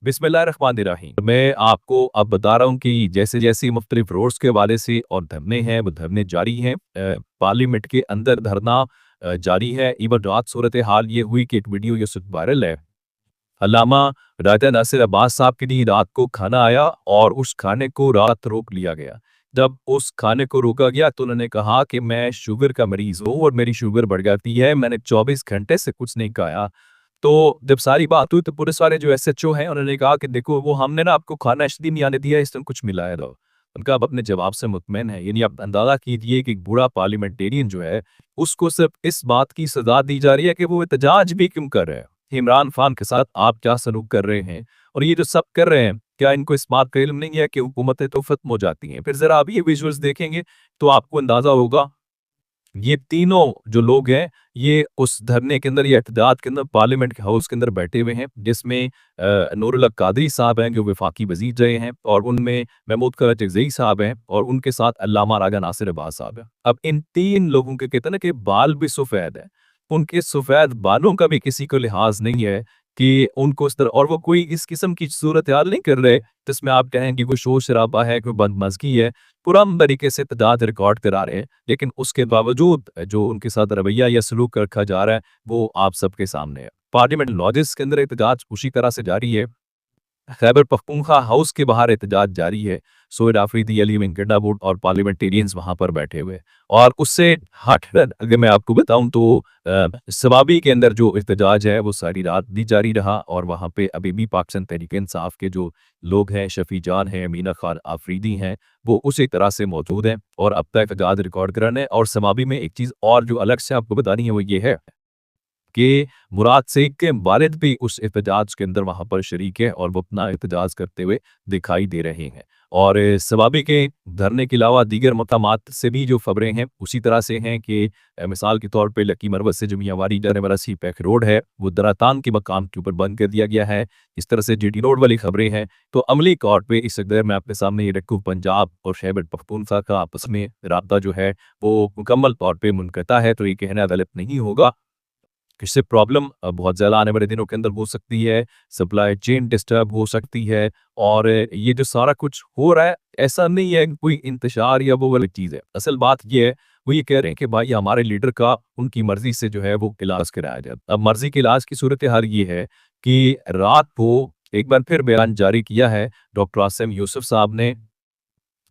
बिस्मिल्लाहिर्रहमानिर्रहीम। मैं आपको अब बता रहा हूँ कि जैसे-जैसे मुख्तलिफ रोड्स के हवाले से और धरने हैं, वो धरने जारी हैं। पार्लियामेंट के अंदर धरना जारी है। इवन रात सूरत हाल ये हुई कि एक वीडियो ये सब वायरल है। अल्लामा राजा नासिर अब्बास साहब के लिए रात को खाना आया और उस खाने को रात रोक लिया गया। जब उस खाने को रोका गया तो उन्होंने कहा कि मैं शुगर का मरीज़ हूँ और मेरी शुगर बढ़ जाती है, मैंने 24 घंटे से कुछ नहीं खाया। तो जब सारी बात हुई तो पुलिस वाले जो एसएचओ हैं उन्होंने कहा कि देखो वो हमने ना आपको खाना इसलिए नहीं आने दिया, इसमें कुछ मिलाया था। उनका आप अपने जवाब से मुतमईन है, यानी आप अंदाज़ा कीजिए कि एक बूढ़ा पार्लियामेंटेरियन जो है, उसको सिर्फ़ इस बात की सज़ा दी जा रही है कि वो एहतजाज भी क्यों कर रहे हैं। इमरान खान के साथ आप क्या सलूक कर रहे हैं? और ये जो सब कर रहे हैं, क्या इनको इस बात का इल्म नहीं है कि हुकूमतें तो ख़त्म हो जाती हैं? फिर ज़रा आप ये विजुअल्स देखेंगे तो आपको अंदाज़ा होगा ये तीनों जो लोग हैं, ये उस धरने के अंदर, ये एहतजाज के अंदर पार्लियामेंट के हाउस के अंदर बैठे हुए हैं, जिसमें नूरुल हक कादरी साहब हैं, जो वफाकी वज़ीर रहे हैं, और उनमें महमूद खलत जज़ई साहब हैं, और उनके साथ अल्लामा राजा नासिर अब्बास साहब हैं। अब इन 3 लोगों के कहते हैं ना कि बाल भी सफ़ेद हैं। उनके सफ़ेद बालों का भी किसी को लिहाज़ नहीं है कि उनको इस तरह, और वो कोई इस किस्म की सूरत-हाल नहीं कर रहे, जिसमें आप कहें कि कोई शोर-शराबा है, कोई बदमज़गी है। पुरअमन तरीके से एहतजाज रिकॉर्ड करा रहे हैं, लेकिन उसके बावजूद जो उनके साथ रवैया या सलूक रखा जा रहा है, वो आप सबके सामने है। पार्लियामेंट लॉजेस के अंदर एहतजाज उसी तरह से जारी है। खैबर पख्तूनख्वा हाउस के बाहर एहतजाज जारी है। सोहेल आफरीदी, अली वेंकटा बुट और पार्लियामेंटेरियंस वहाँ पर बैठे हुए हैं। और उससे हटकर अगर मैं आपको बताऊँ तो सवाबी के अंदर जो एहतजाज है वो सारी रात भी जारी रहा, और वहाँ पे अभी भी पाकिस्तान तहरीक-ए-इंसाफ के जो लोग हैं, शफ़ी जान हैं, मीना खान आफरीदी हैं, वो उसी तरह से मौजूद हैं और अब तक एहतजाज रिकॉर्ड कर रहे हैं। और सवाबी में एक चीज़ और जो अलग से आपको बतानी है वो ये है कि मुराद सेख के वालिद भी उस एहतजाज के अंदर वहाँ पर शरीक हैं और वो अपना एहतजाज करते हुए दिखाई दे रहे हैं। और सवाबी के धरने के अलावा दीगर मकामात से भी जो खबरें हैं उसी तरह से हैं कि मिसाल के तौर पे लकी मरवत से जो मियांवारी जाने वाला सीपैक रोड है, वो दरातान के मकाम के ऊपर बंद कर दिया गया है। इस तरह से जीटी रोड वाली खबरें हैं। तो अमली तौर पे इस वक़्त मैं आपके सामने ये रखूँ, पंजाब और खैबर पख्तूनख्वा का आपस में राब्ता जो है वो मुकम्मल तौर पे मुनक़ता है, तो ये कहना गलत नहीं होगा। इससे प्रॉब्लम बहुत ज़्यादा आने वाले दिनों के अंदर हो सकती है, सप्लाई चेन डिस्टर्ब हो सकती है, और ये जो सारा कुछ हो रहा है, ऐसा नहीं है कि कोई इंतशार या वो वाली चीज़ है। असल बात ये है, वो ये कह रहे हैं कि भाई हमारे लीडर का उनकी मर्ज़ी से जो है वो इलाज कराया जाए। अब मर्ज़ी के इलाज की सूरत-ए-हाल ये है कि रात को एक बार फिर बयान जारी किया है डॉक्टर आसिम यूसुफ साहब ने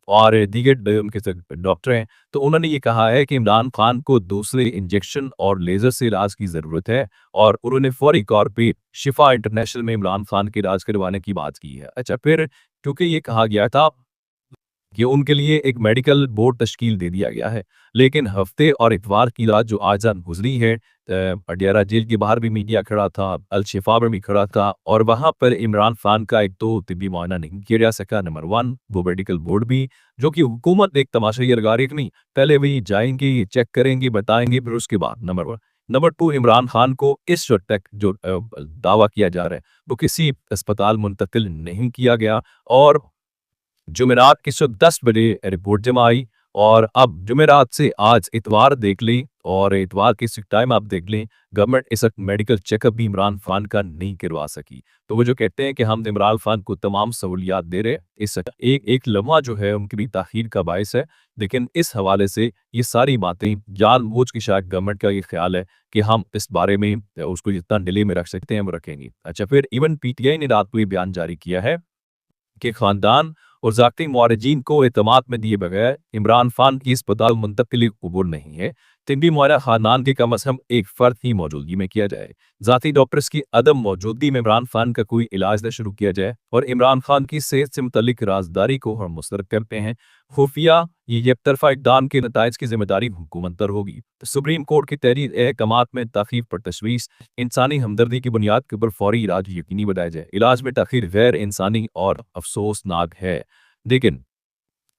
और दीगर उनके साथ डॉक्टर हैं, तो उन्होंने ये कहा है कि इमरान खान को दूसरे इंजेक्शन और लेज़र से इलाज की ज़रूरत है, और उन्होंने फौरी तौर पे शिफा इंटरनेशनल में इमरान खान का इलाज करवाने की बात की है। अच्छा, फिर क्योंकि ये कहा गया था कि उनके लिए एक मेडिकल बोर्ड तश्कील दे दिया गया है। लेकिन हफ्ते और इतवार की रात जो आज रात गुज़री है, अडियाला जेल के बाहर भी मीडिया खड़ा था, अल-शिफा में भी खड़ा था, और वहाँ पर इमरान खान का एक तो तिब्बी मुआयना नहीं किया जा सका, नंबर 1 वो मेडिकल बोर्ड भी, जो कि हुकूमत एक तमाशाई लगा रही है कि नहीं, पहले वही जाएँगे, चेक करेंगे, बताएँगे, फिर उसके बाद नंबर 1। नंबर 2, इमरान खान को इस वक़्त तक जो दावा किया जा रहा है, वो किसी अस्पताल मुंतकिल नहीं किया गया, और जुमेरात की सुबह 10 बजे रिपोर्ट जमा आई, और अब जुमेरात से आज इतवार देख लें, और इतवार के इस टाइम आप देख लें, गवर्नमेंट इस वक्त मेडिकल चेकअप भी इमरान खान का नहीं करवा सकी। तो वो जो कहते हैं कि हम इमरान खान को तमाम सहूलियात दे रहे हैं, इस एक एक लम्हा जो है उनकी भी ताख़ीर का बायस है। लेकिन इस हवाले से ये सारी बातें जानबूझ के शायद गवर्नमेंट का ये ख्याल है कि हम इस बारे में उसको जितना डिले में रख सकते हैं वो रखेंगे। अच्छा, फिर इवन पीटीआई ने रात को ये बयान जारी किया है कि खानदान और ज़ाती मुआरजीन को एतमाद में दिए बगैर इमरान खान की अस्पताल मुंतकिली कबूल नहीं है। तिब्बी मुआयना खानदान के कम अज़ कम एक फ़र्द की मौजूदगी में किया जाए। ज़ाती डॉक्टर्स की अदम मौजूदगी में इमरान खान का कोई इलाज न शुरू किया जाए, और इमरान खान की सेहत से मुतल्लिक राज़दारी को हम मुस्तरद करते हैं। खुफिया ये एकतरफ़ा इक़दाम के नताइज की ज़िम्मेदारी हुकूमत पर होगी। तो सुप्रीम कोर्ट की तहरीर अहकामात में ताख़ीर पर तशवीश, इंसानी हमदर्दी की बुनियाद के ऊपर फ़ौरी इलाज यकीनी बनाया जाए। इलाज में ताख़ीर गैर इंसानी और अफ़सोसनाक है। लेकिन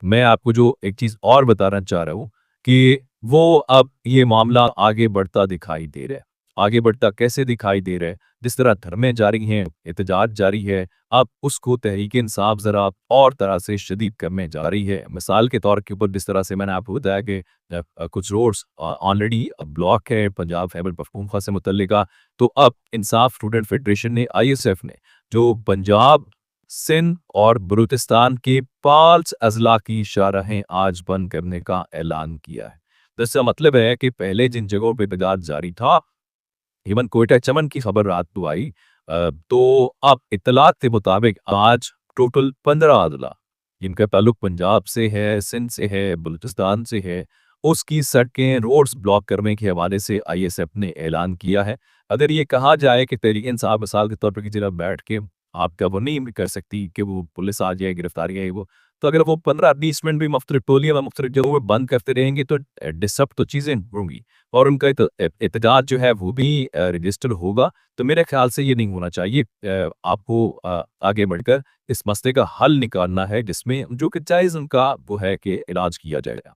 मैं आपको जो एक चीज़ और बताना चाह रहा हूँ कि वो अब ये मामला आगे बढ़ता दिखाई दे रहा है। आगे बढ़ता कैसे दिखाई दे रहा है? जिस तरह धरने जारी हैं, एहतजाज जारी है, अब उसको तहरीक-ए-इंसाफ ज़रा और तरह से शदीद करने जा रही है। मिसाल के तौर के ऊपर जिस तरह से मैंने आपको बताया कि कुछ रोड्स ऑलरेडी ब्लॉक है पंजाब खैबर पख्तूनख्वा से मुतल्लिका, तो अब इंसाफ स्टूडेंट फेडरेशन ने, आईएसएफ ने जो पंजाब, सिंध और बलूचिस्तान के 5 अजला की शाहराहें आज बंद करने का ऐलान किया है। तो इसका मतलब है कि पहले जिन जगहों पे इंतजार जारी था, इवन कोयटा चमन की खबर रात को आई, तो अब इत्तलात के मुताबिक आज टोटल 15 अजला जिनका ताल्लुक पंजाब से है, सिंध से है, बलूचिस्तान से है, उसकी सड़कें, रोड्स ब्लॉक करने के हवाले से आईएसएफ ने ऐलान किया है। अगर ये कहा जाए कि तहरीक-ए-इंसाफ मिसाल के तौर पर किसी जगह बैठ के आपका वो नहीं कर सकती कि वो पुलिस आ जाए, गिरफ्तारी है वो, तो अगर वो 15-20 मिनट भी मुख्तलिफ टोलियाँ व मुख्तलिफ जगहों पे बंद करते रहेंगे तो डिस्टर्ब तो चीज़ें होंगी और उनका एहतजाज जो है वो भी रजिस्टर होगा। तो मेरे ख्याल से ये नहीं होना चाहिए। आपको आगे बढ़कर इस मसले का हल निकालना है जिसमें जो कि जायज़ उनका वो है कि इलाज किया जाएगा।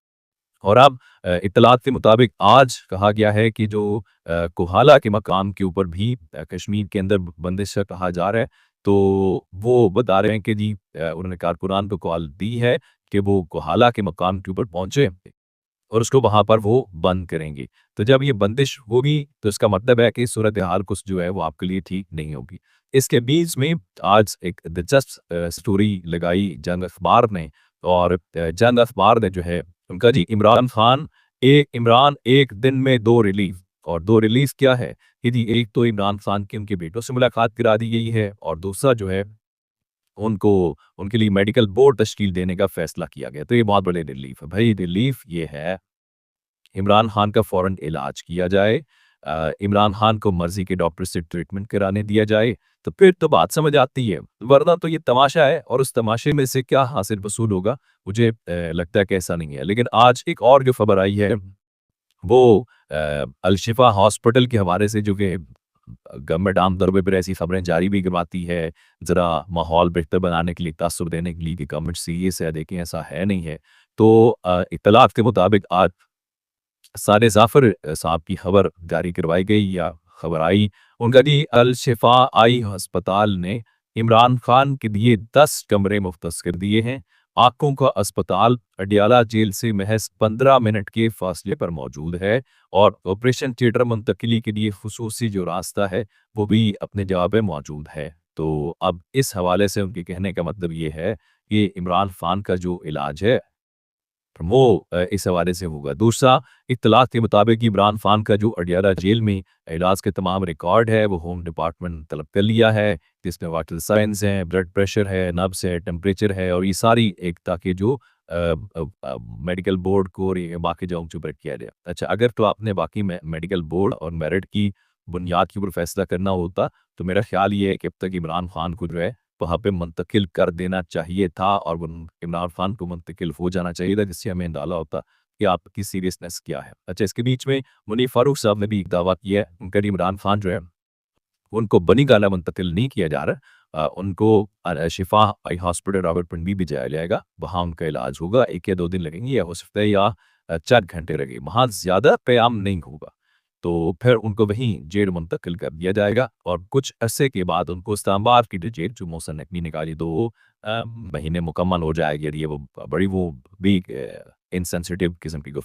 और अब इत्तलात के मुताबिक आज कहा गया है कि जो कोहाला के मकाम के ऊपर भी कश्मीर के अंदर बंदिश का कहा जा रहा है, तो वो बता रहे हैं कि जी उन्होंने कारकुनान को कॉल दी है कि वो कोहाला के मकाम के ऊपर पहुँचे और उसको वहाँ पर वो बंद करेंगे। तो जब ये बंदिश होगी तो इसका मतलब है कि सूरत-ए-हाल कुछ जो है वो आपके लिए ठीक नहीं होगी। इसके बीच में आज एक दिलचस्प स्टोरी लगाई जंग अखबार ने और जंग अखबार ने जो है उनका जी इमरान एक दिन में 2 रिलीज़ और 2 रिलीज़ क्या है कि जी एक तो इमरान खान की उनके बेटों से मुलाकात करा दी गई है और दूसरा जो है उनको उनके लिए मेडिकल बोर्ड तश्कील देने का फैसला किया गया। तो ये बहुत बड़ी रिलीफ़ है। भई रिलीफ़ ये है इमरान खान का फ़ौरन इलाज किया जाए, इमरान खान को मर्ज़ी के डॉक्टर से ट्रीटमेंट कराने दिया जाए, तो फिर तो बात समझ आती है। वरना तो ये तमाशा है और उस तमाशे में से क्या हासिल वसूल होगा, मुझे लगता है कि ऐसा नहीं है। लेकिन आज एक और जो खबर आई है, वो अल-शिफ़ा हॉस्पिटल के हवाले से जो कि गवर्नमेंट आम तौर पे ऐसी खबरें जारी भी करवाती है, ज़रा माहौल बेहतर बनाने के लिए, तासुर देने के लिए कि गवर्नमेंट सीरियस है, देखें ऐसा है नहीं है। तो इत्तलात के मुताबिक आज सारे ज़ाफ़र साहब की खबर जारी करवाई गई या खबर आई। उनका जी अल-शिफ़ा आई अस्पताल ने इमरान खान के लिए 10 कमरे मुख्तस कर दिए हैं। आँखों का अस्पताल अडयाला जेल से महज़ 15 मिनट के फ़ासले पर मौजूद है और ऑपरेशन थिएटर मुंतकिली के लिए ख़ुसूसी जो रास्ता है, वो भी अपने जगह पे मौजूद है। तो अब इस हवाले से उनके कहने का मतलब ये है कि इमरान खान का जो इलाज है वो इस हवाले से होगा। दूसरा, इत्तलात के मुताबिक इमरान खान का जो अडयाला जेल में इलाज के तमाम रिकॉर्ड है, वो होम डिपार्टमेंट ने तलब कर लिया है, जिसमें वाइटल साइंस हैं, ब्लड प्रेशर है, नब्ज़ है, टेम्परेचर है और ये सारी एक ताकि जो मेडिकल बोर्ड को और ये बाकी जगहों के ऊपर किया जाए। अच्छा, अगर तो आपने बाकी मेडिकल बोर्ड और मेरिट की बुनियाद के ऊपर फैसला करना होता, तो मेरा ख़्याल ये है कि अब तक इमरान खान को जो है वहाँ पे मुंतकिल कर देना चाहिए था और वो इमरान खान को मुंतकिल हो जाना चाहिए था, जिससे हमें अंदाज़ा होता कि आपकी सीरियसनेस क्या है। अच्छा, इसके बीच में मुनीर फारूक साहब ने भी एक दावा किया है, उनका इमरान खान जो है उनको बनी गाला मुंतकिल नहीं किया जा रहा। उनको शिफा आई हॉस्पिटल रावलपिंडी भी जाया जाएगा, वहाँ उनका इलाज होगा। 1 या 2 दिन लगेंगे या हो सकता है या 4 घंटे लगे, वहाँ ज़्यादा क़याम नहीं होगा। तो फिर उनको वहीं जेल मुंतकिल कर दिया जाएगा और कुछ अरसे के बाद उनको इस्लामाबाद की जो जेल जो मोहसन नकवी निकाली 2 महीने मुकम्मल हो जाएगी और ये वो बड़ी वो भी इनसेंसिटिव किस्म की गुफ्त